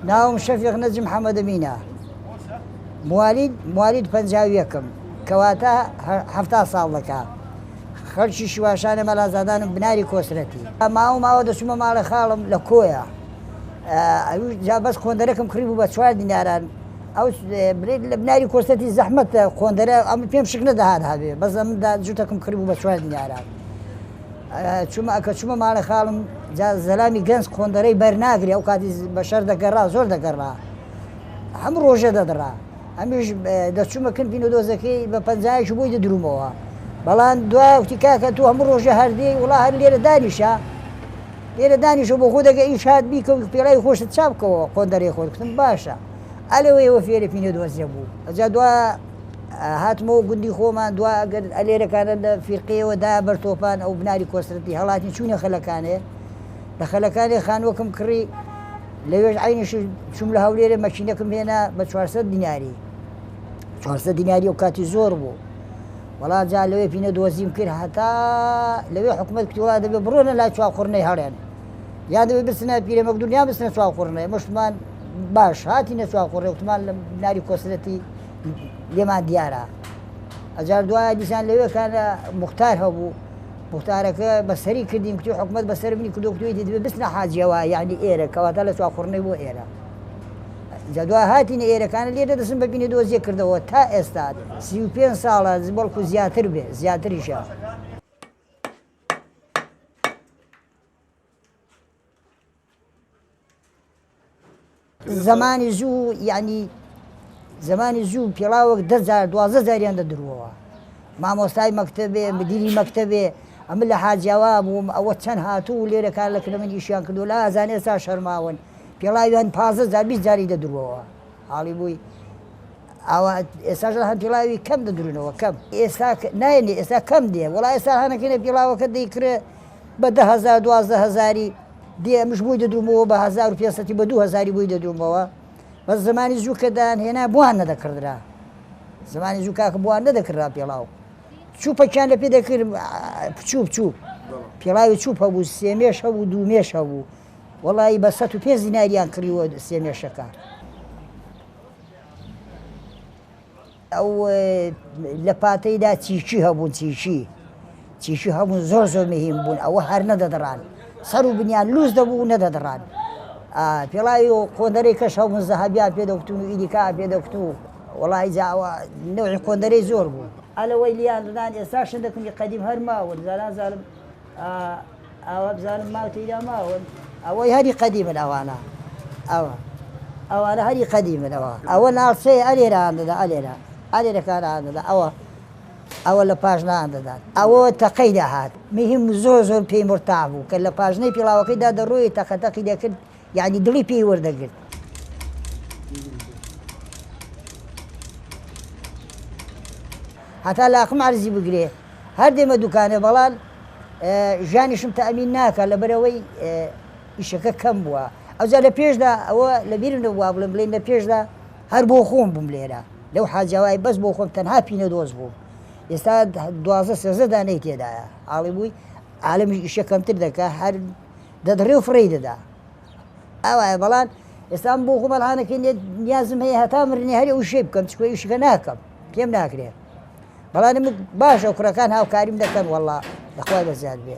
ناوم شەفیق نەجم محەممەد ئەمینە موالید 51 کەواتە 70 ساڵ دەکا خەڵکی شواشانە مەلازادانم بناری کۆسرەتی ماوە دەچوومە ماڵە خاڵم لە کۆیە جا بەس خۆندەرەکەم کڕی بوو بە 4 دیناران ئەو لە بناری کۆسرەتی زەحمەتە خۆندەرە ئەم پێم شک نەدەهات هەبێ بەس ئەمدا جووتەکەم کڕی بوو بە 4 دیناران چوومە ماڵە خاڵم زەلامی گەنج خۆندەرەی بەرناگری ئەو کاتی بەشەر دەگەڕا زۆر دەگەڕا هەموو ڕۆژە دەدڕا ئەمیش دەچوومە کردبینە دۆزەکەی بە پەنجایش بۆی دەدرومەوە بەڵام دوای وتی کاکە تو هەموو ڕۆژە هەردەی وڵا هەر لێرە دانیشە بۆ خۆ دەگە ئیشات بیکە پێڵای خۆشت چا بکەوە خۆندەرەی خۆت کتم باشە ئەلەوەیەوە فێرە پینە دۆزیە بوو ئەجا دوا هاتمەوە گوندی خۆمان دوا ئەگەر ئەلێرەکانە لە فیرقەیەوەدا بەرتۆپان ئەو بناری کۆسرەتی هەڵاتی چوونە خەلەکانێ لە خەلەکانی خانوەکەم کڕی لەوێژ عینش چوم لە هەولێرە مەچینەکەم هێنا بە 400 دیناری 400 دیناری و کاتی زۆر بوو وڵا جا لەوێ پینە دۆزیم کرد هەتا لەوێ حکومەت کتیوڵا دەبێ بڕۆنە لای چاوخۆڕنەی هەڵێن یان دەبێ برسنە پیرە مەکدون یان بستنە چاوخۆڕنەی مەشتمان باش هاتینە چاوخۆڕێ وتمان لە بناری کۆسرەتی لێمان دیارە ئەجار دوایە دیسان لەوێکانە موختار هەبوو موختارەکە بەسەری کردیم کتی حکومەت بەسەر منی کردوکتوێتی دەبێ بستنە حاجیەوە یعنی ئێرە کەواتە لە چاوخۆڕنەی بۆ ئێرە جادوای هاتینە ئێرەکانە لێرە دەستم بە بینە دۆزیە کردەوە تا ئێستا 35 ساڵە بەڵکو زیاتر بێ زیاتریشە زمانی زوو یعنی زمانی زوو پێڵاوەک 10 زاریان دەدروەوە مامۆستای مەکتەبێ مدیری مەکتەبێ ئەمە لە حاجیاوا بووم ئەوە چەند هاتوو لێرەکان لە کرە من ئیشیان کردو لا ئازان ئێستا شەرماون پێڵاویان 15 20 جاری دەدروەوە حاڵی بووی ئەوە ئێستاژ هەم پێڵاوی کەم دەدرونەوە کەم ئێستا نایێنێ ئێستا کەم دێ وڵا ئێستا هەنەکەینە پێڵاوەکە دەیکرێ بە 10,000 12,000 دێ ئەمش بووی دەدرومەوە بە 1500 بە 2000 بووی دەدرومەوە بەس زمانی زوو کەدان هێنا بوان نەدەکردرا زمانی زوو کاکە بوان نەدەکردرا پێڵاو چووپەکیان لە پێ دەکرد بچوو پێڵاوی چووپ هەبوو سێمێش هەبوو دوومێش هەبوو وەڵی بە 105 دیناریان کڕیوە سێمێشەکە ئەو لە پاتەیدا چیچی هەبوون چیچی هەبوون زۆر مهم بوون ئەوە هەر نەدەدڕان سەر و بنیان لوز دەبوو نەدەدڕان پێڵاوی و خۆندەرەی کەش هەبوون زەهەبیان پێدەکتون و ئیدیکا پێدەکتون وەڵی جاوە نەوعی خۆندەرەی زۆر بوو ئەلەوەی لیان دەدان ئێستا شندەکەنی قەدیم هەر ماون زانم ئەوە بزانم ماوتەیدا ماون ئەوەی هەری قەدیمن ئەوانە هەری قەدیمن ئەوە ناڵچەیە ئەلێران دەدا ئەلێرەکانان دەدا ئەوە لە پاژنان دەدات ئەوە تەقەی داهات مهم زۆر پێی مرتاح بوو کە لە پاژنەی پێڵاوەکەیدا دەڕۆی تەقەتەقی دەکرد یعنی دڵی پێی وەردەگرت هەتا لاقم عەرزی بگرێ هەر دێمە دوکانێ بەڵام ژیانیشم تەئەمین ناکە لەبەرەوەی ئیشەکە کەم بووە ئەوجا لە پێشدا ئەوە لە بیرم نەبووە بڵێن لە پێشدا هەر بۆ خۆم بووم لێرە لەو حاجاوای بەس بۆ خۆم تەنها پینە دۆز بوو ئێستا 12 دانەی تێدایە ئاڵی بووی عالەمی ئیشە کەمتر دەکا هەر دەدڕێ و فڕی دەدا ئەوایە بەڵام ئێستا بۆ خۆ بەڵهانەکەی نیازم هەیە هەتا مرنی هەرێ و شێ بکەم چکۆ ئیشەکە ناکەم پێم ناکرێت بەڵام باشە کوڕەکان هاوکاریم دەکەن وەڵڵا دەخوای بەزیاد بێ